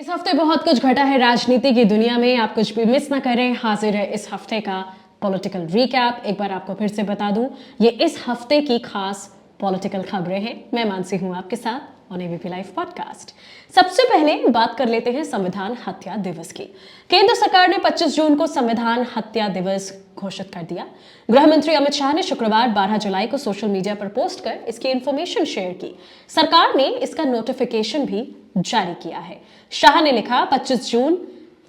इस हफ्ते बहुत कुछ घटा है राजनीति की दुनिया में। आप कुछ भी मिस ना करें। हाजिर है इस हफ्ते का पॉलिटिकल रिकैप। एक बार आपको फिर से बता दूं, ये इस हफ्ते की खास पॉलिटिकल खबरें हैं। मैं मानसी हूं आपके साथ ऑन एबीपी लाइव पॉडकास्ट। सबसे पहले बात कर लेते हैं संविधान हत्या दिवस की। केंद्र सरकार ने 25 जून को संविधान हत्या दिवस घोषित कर दिया। गृह मंत्री अमित शाह ने शुक्रवार 12 जुलाई को सोशल मीडिया पर पोस्ट कर इसकी इंफॉर्मेशन शेयर की। सरकार ने इसका नोटिफिकेशन भी जारी किया है। शाह ने लिखा, 25 जून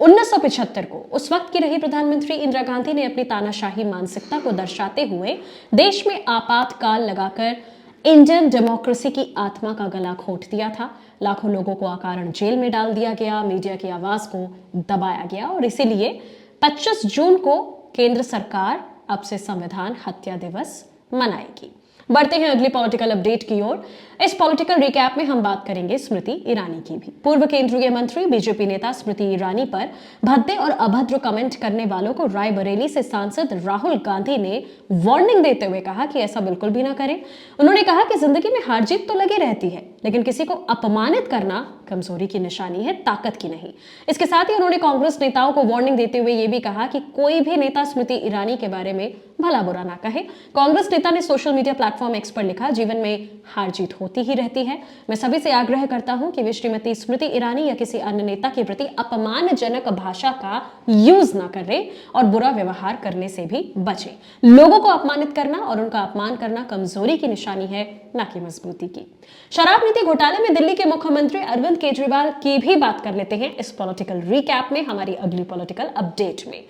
1975 को उस वक्त की रही प्रधानमंत्री इंदिरा गांधी ने अपनी तानाशाही मानसिकता को दर्शाते हुए देश में आपातकाल लगाकर इंडियन डेमोक्रेसी की आत्मा का गला घोंट दिया था। लाखों लोगों को अकारण जेल में डाल दिया गया, मीडिया की आवाज को दबाया गया और इसीलिए 25 जून को केंद्र सरकार अब से संविधान हत्या दिवस मनाएगी। बढ़ते हैं अगली पॉलिटिकल अपडेट की ओर। इस पॉलिटिकल रिकैप में हम बात करेंगे स्मृति ईरानी की भी। पूर्व केंद्रीय मंत्री बीजेपी नेता स्मृति ईरानी पर भद्दे और अभद्र कमेंट करने वालों को रायबरेली से सांसद राहुल गांधी ने वार्निंग देते हुए कहा कि ऐसा बिल्कुल भी ना करें। उन्होंने कहा कि जिंदगी में हार जीत तो लगी रहती है, लेकिन किसी को अपमानित करना कमजोरी की निशानी है, ताकत की नहीं। इसके साथ ही उन्होंने कांग्रेस नेताओं को वार्निंग देते हुए यह भी कहा कि कोई भी नेता स्मृति ईरानी के बारे में भला बुरा ना कहे। कांग्रेस नेता ने सोशल मीडिया प्लेटफॉर्म एक्स पर लिखा, जीवन में हार जीत होती ही रहती है। मैं सभी से आग्रह करता हूं कि वे श्रीमती स्मृति ईरानी या किसी अन्य नेता के प्रति अपमानजनक भाषा का यूज ना करें और बुरा व्यवहार करने से भी बचें। लोगों को अपमानित करना और उनका अपमान करना कमजोरी की निशानी है, ना कि मजबूती की। शराब नीति घोटाले में दिल्ली के मुख्यमंत्री अरविंद केजरीवाल की भी बात कर लेते हैं इस पॉलिटिकल रिकैप में, हमारी अगली पॉलिटिकल अपडेट में।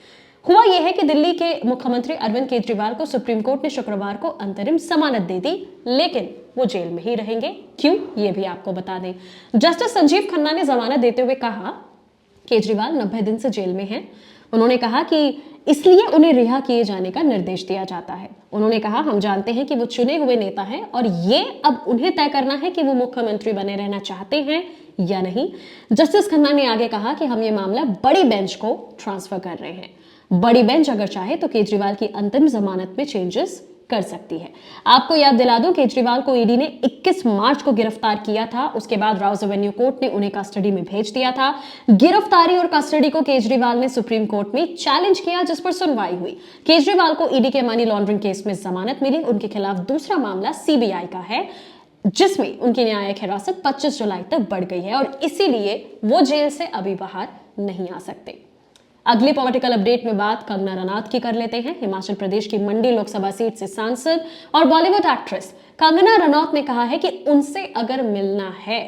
हुआ यह है कि दिल्ली के मुख्यमंत्री अरविंद केजरीवाल को सुप्रीम कोर्ट ने शुक्रवार को अंतरिम जमानत दे दी, लेकिन वो जेल में ही रहेंगे। क्यों, ये भी आपको बता दें। जस्टिस संजीव खन्ना ने जमानत देते हुए कहा, केजरीवाल 90 दिन से जेल में हैं। उन्होंने कहा कि इसलिए उन्हें रिहा किए जाने का निर्देश दिया जाता है। उन्होंने कहा, हम जानते हैं कि वो चुने हुए नेता हैं और ये अब उन्हें तय करना है कि वो मुख्यमंत्री बने रहना चाहते हैं या नहीं। जस्टिस खन्ना ने आगे कहा कि हम ये मामला बड़ी बेंच को ट्रांसफर कर रहे हैं। बड़ी बेंच अगर चाहे तो केजरीवाल की अंतिम जमानत में चेंजेस कर सकती है। आपको याद दिला दूं, केजरीवाल को ईडी ने 21 मार्च को गिरफ्तार किया था। उसके बाद राउज एवेन्यू कोर्ट ने उन्हें कस्टडी में भेज दिया था। गिरफ्तारी और कस्टडी को केजरीवाल ने सुप्रीम कोर्ट में चैलेंज किया, जिस पर सुनवाई हुई। केजरीवाल को ईडी के मनी लॉन्ड्रिंग केस में जमानत मिली। उनके खिलाफ दूसरा मामला सीबीआई का है, जिसमें उनकी न्यायिक हिरासत 25 जुलाई तक बढ़ गई है और इसीलिए वो जेल से अभी बाहर नहीं आ सकते। अगली पॉलिटिकल अपडेट में बात कंगना रनौत की कर लेते हैं। हिमाचल प्रदेश की मंडी लोकसभा सीट से सांसद और बॉलीवुड एक्ट्रेस कंगना रनौत ने कहा है कि उनसे अगर मिलना है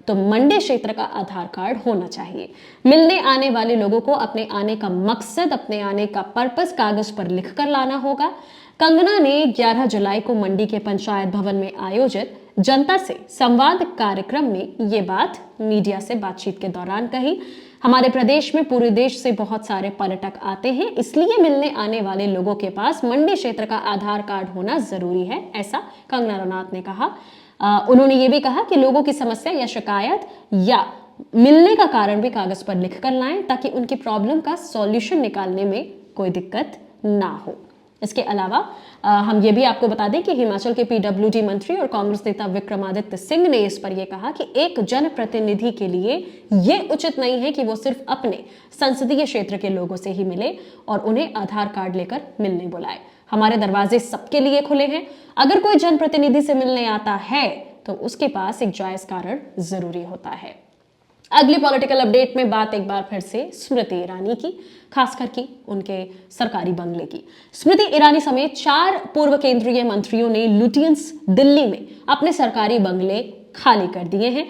तो मंडी क्षेत्र का आधार कार्ड होना चाहिए। मिलने आने वाले लोगों को अपने आने का मकसद, अपने आने का पर्पस कागज पर लिखकर लाना होगा। कंगना ने 11 जुलाई को मंडी के पंचायत भवन में आयोजित जनता से संवाद कार्यक्रम में ये बात मीडिया से बातचीत के दौरान कही। हमारे प्रदेश में पूरे देश से बहुत सारे पर्यटक आते हैं, इसलिए मिलने आने वाले लोगों के पास मंडी क्षेत्र का आधार कार्ड होना जरूरी है, ऐसा कंगना रनौत ने कहा। उन्होंने ये भी कहा कि लोगों की समस्या या शिकायत या मिलने का कारण भी कागज पर लिखकर लाएं, ताकि उनकी प्रॉब्लम का सॉल्यूशन निकालने में कोई दिक्कत ना हो। इसके अलावा हम ये भी आपको बता दें कि हिमाचल के पीडब्ल्यूडी मंत्री और कांग्रेस नेता विक्रमादित्य सिंह ने इस पर यह कहा कि एक जनप्रतिनिधि के लिए यह उचित नहीं है कि वो सिर्फ अपने संसदीय क्षेत्र के लोगों से ही मिले और उन्हें आधार कार्ड लेकर मिलने बुलाए। हमारे दरवाजे सबके लिए खुले हैं। अगर कोई जनप्रतिनिधि से मिलने आता है तो उसके पास एक जायज कारण जरूरी होता है। अगली पॉलिटिकल अपडेट में बात एक बार फिर से स्मृति ईरानी की, खासकर की उनके सरकारी बंगले की। स्मृति ईरानी समेत 4 पूर्व केंद्रीय मंत्रियों ने लुटियंस दिल्ली में अपने सरकारी बंगले खाली कर दिए हैं।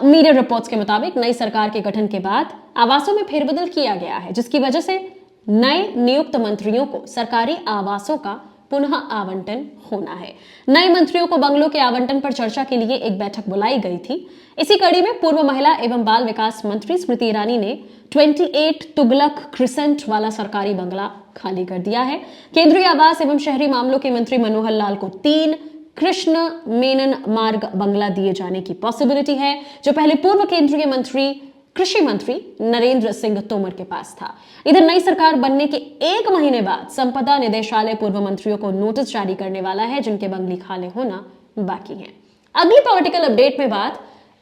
मीडिया रिपोर्ट्स के मुताबिक नई सरकार के गठन के बाद आवासों में फेरबदल किया गया है, जिसकी वजह से नए नियुक्त मंत्रियों को सरकारी आवासों का पुनः आवंटन होना है। नए मंत्रियों को बंगलों के आवंटन पर चर्चा के लिए एक बैठक बुलाई गई थी। इसी कड़ी में पूर्व महिला एवं बाल विकास मंत्री स्मृति ईरानी ने 28 तुगलक क्रिसेंट वाला सरकारी बंगला खाली कर दिया है। केंद्रीय आवास एवं शहरी मामलों के मंत्री मनोहर लाल को 3 कृष्ण मेनन मार्ग बंगला दिए जाने की पॉसिबिलिटी है, जो पहले पूर्व केंद्रीय मंत्री कृषि मंत्री नरेंद्र सिंह तोमर के पास था। इधर नई सरकार बनने के 1 महीने बाद संपदा निदेशालय पूर्व मंत्रियों को नोटिस जारी करने वाला है, जिनके बंगले खाली होना बाकी है। अगली पॉलिटिकल अपडेट में बात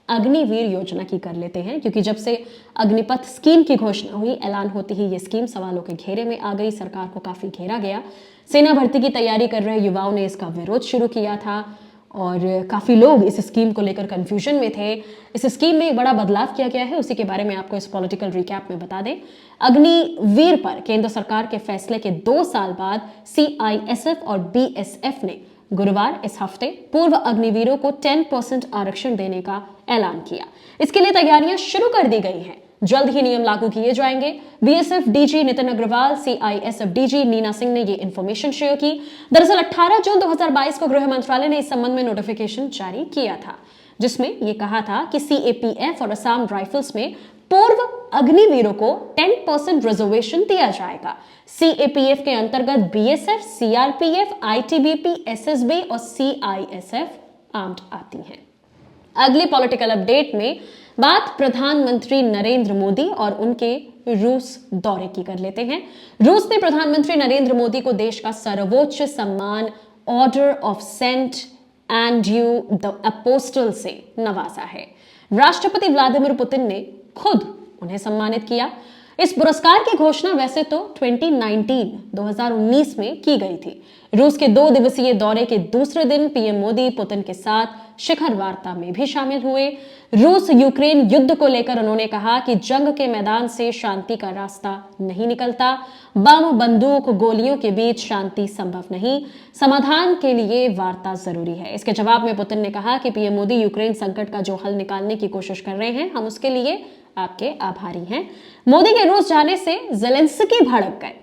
अग्निवीर योजना की कर लेते हैं, क्योंकि जब से अग्निपथ स्कीम की घोषणा हुई, ऐलान होते ही ये स्कीम सवालों के घेरे में आ गई। सरकार को काफी घेरा गया। सेना भर्ती की तैयारी कर रहे युवाओं ने इसका विरोध शुरू किया था और काफी लोग इस स्कीम को लेकर कंफ्यूजन में थे। इस स्कीम में एक बड़ा बदलाव किया गया है, उसी के बारे में आपको इस पॉलिटिकल रिकैप में बता दें। अग्निवीर पर केंद्र सरकार के फैसले के 2 साल बाद CISF और BSF ने गुरुवार इस हफ्ते पूर्व अग्निवीरों को 10% आरक्षण देने का ऐलान किया। इसके लिए तैयारियां शुरू कर दी गई हैं। जल्द ही नियम लागू किए जाएंगे। BSF DG Nitin Agarwal, CISF DG Neena Singh ने ये इंफॉर्मेशन शेयर की। दरअसल 18 जून 2022 को गृह मंत्रालय ने इस संबंध में नोटिफिकेशन जारी किया था, जिसमें यह कहा था कि CAPF और असम राइफल्स में पूर्व अग्निवीरों को 10% रिजर्वेशन दिया जाएगा। CAPF के अंतर्गत BSF, CRPF, ITBP, SSB और CISF आर्म्ड आती हैं। अगली पॉलिटिकल अपडेट में बात प्रधानमंत्री नरेंद्र मोदी और उनके रूस दौरे की कर लेते हैं। रूस ने प्रधानमंत्री नरेंद्र मोदी को देश का सर्वोच्च सम्मान Order of Saint Andrew the Apostle से नवाजा है। राष्ट्रपति व्लादिमीर पुतिन ने खुद उन्हें सम्मानित किया। इस पुरस्कार की घोषणा वैसे तो 2019 में की गई थी। रूस के 2 दिवसीय दौरे के दूसरे दिन पीएम मोदी पुतिन के साथ शिखर वार्ता में भी शामिल हुए। रूस यूक्रेन युद्ध को लेकर उन्होंने कहा कि जंग के मैदान से शांति का रास्ता नहीं निकलता। बम, बंदूक, गोलियों के बीच शांति संभव नहीं। समाधान के लिए वार्ता जरूरी है। इसके जवाब में पुतिन ने कहा कि पीएम मोदी यूक्रेन संकट का जो हल निकालने की कोशिश कर रहे हैं, हम उसके लिए आपके आभारी हैं। मोदी के रूस जाने से ज़ेलेंस्की भड़क गए।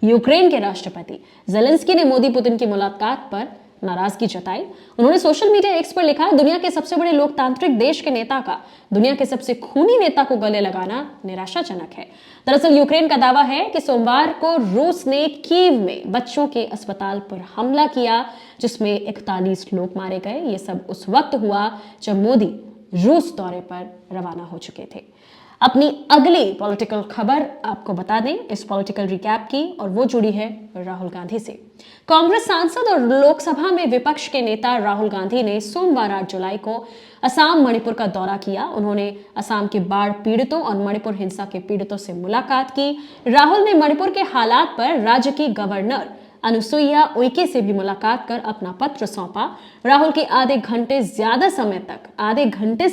यूक्रेन के राष्ट्रपति ज़ेलेंस्की ने मोदी पुतिन की मुलाकात पर नाराजगी जताई। उन्होंने सोशल मीडिया एक्स पर लिखा, दुनिया के सबसे बड़े लोकतांत्रिक देश के नेता का दुनिया के सबसे खूनी नेता को गले लगाना निराशाजनक है। दरअसल यूक्रेन का दावा है कि सोमवार को रूस ने कीव में बच्चों के अस्पताल पर हमला किया, जिसमें 41 लोग मारे गए। ये सब उस वक्त हुआ जब मोदी रूस दौरे पर रवाना हो चुके थे। अपनी अगली पॉलिटिकल खबर आपको बता दें इस पॉलिटिकल रिकैप की, और वो जुड़ी है राहुल गांधी से। कांग्रेस सांसद और लोकसभा में विपक्ष के नेता राहुल गांधी ने सोमवार 8 जुलाई को असम, मणिपुर का दौरा किया। उन्होंने असम के बाढ़ पीड़ितों और मणिपुर हिंसा के पीड़ितों से मुलाकात की। राहुल ने मणिपुर के हालात पर राज्य की गवर्नर अनुसुईया उइके से भी मुलाकात कर अपना पत्र सौंपा। राहुल की आधे घंटे से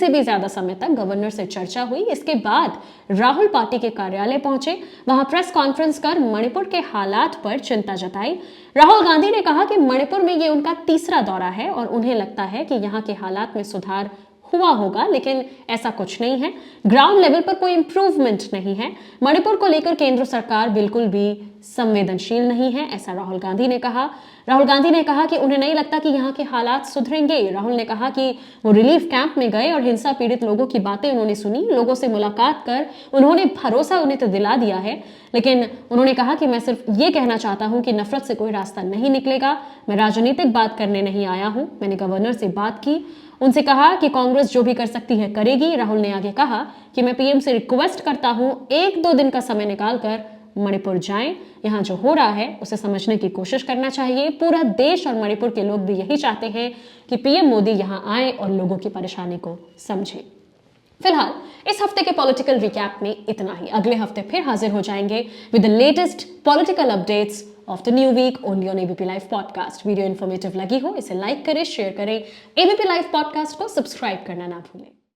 भी ज्यादा समय तक गवर्नर से चर्चा हुई। इसके बाद राहुल पार्टी के कार्यालय पहुंचे, वहां प्रेस कॉन्फ्रेंस कर मणिपुर के हालात पर चिंता जताई। राहुल गांधी ने कहा कि मणिपुर में ये उनका तीसरा दौरा है और उन्हें लगता है कि यहाँ के हालात में सुधार हुआ होगा, लेकिन ऐसा कुछ नहीं है। ग्राउंड लेवल पर कोई इंप्रूवमेंट नहीं है। मणिपुर को लेकर केंद्र सरकार बिल्कुल भी संवेदनशील नहीं है, ऐसा राहुल गांधी ने कहा। राहुल गांधी ने कहा कि उन्हें नहीं लगता कि यहाँ के हालात सुधरेंगे। राहुल ने कहा कि वो रिलीफ कैंप में गए और हिंसा पीड़ित लोगों की बातें उन्होंने सुनी। लोगों से मुलाकात कर उन्होंने भरोसा उन्हें तो दिला दिया है, लेकिन उन्होंने कहा कि मैं सिर्फ ये कहना चाहता हूं कि नफरत से कोई रास्ता नहीं निकलेगा। मैं राजनीतिक बात करने नहीं आया हूं। मैंने गवर्नर से बात की, उनसे कहा कि कांग्रेस जो भी कर सकती है करेगी। राहुल ने आगे कहा कि मैं पीएम से रिक्वेस्ट करता हूं 1-2 दिन का समय निकालकर मणिपुर जाएं। यहाँ जो हो रहा है उसे समझने की कोशिश करना चाहिए। पूरा देश और मणिपुर के लोग भी यही चाहते हैं कि पीएम मोदी यहाँ आए और लोगों की परेशानी को समझें। फिलहाल इस हफ्ते के पॉलिटिकल रिकैप में इतना ही। अगले हफ्ते फिर हाजिर हो जाएंगे with the latest political updates of the new week only on ABP live podcast. Video informative लगी हो इसे लाइक करें, शेयर करें। एबीपी लाइव पॉडकास्ट को सब्सक्राइब करना ना भूलें।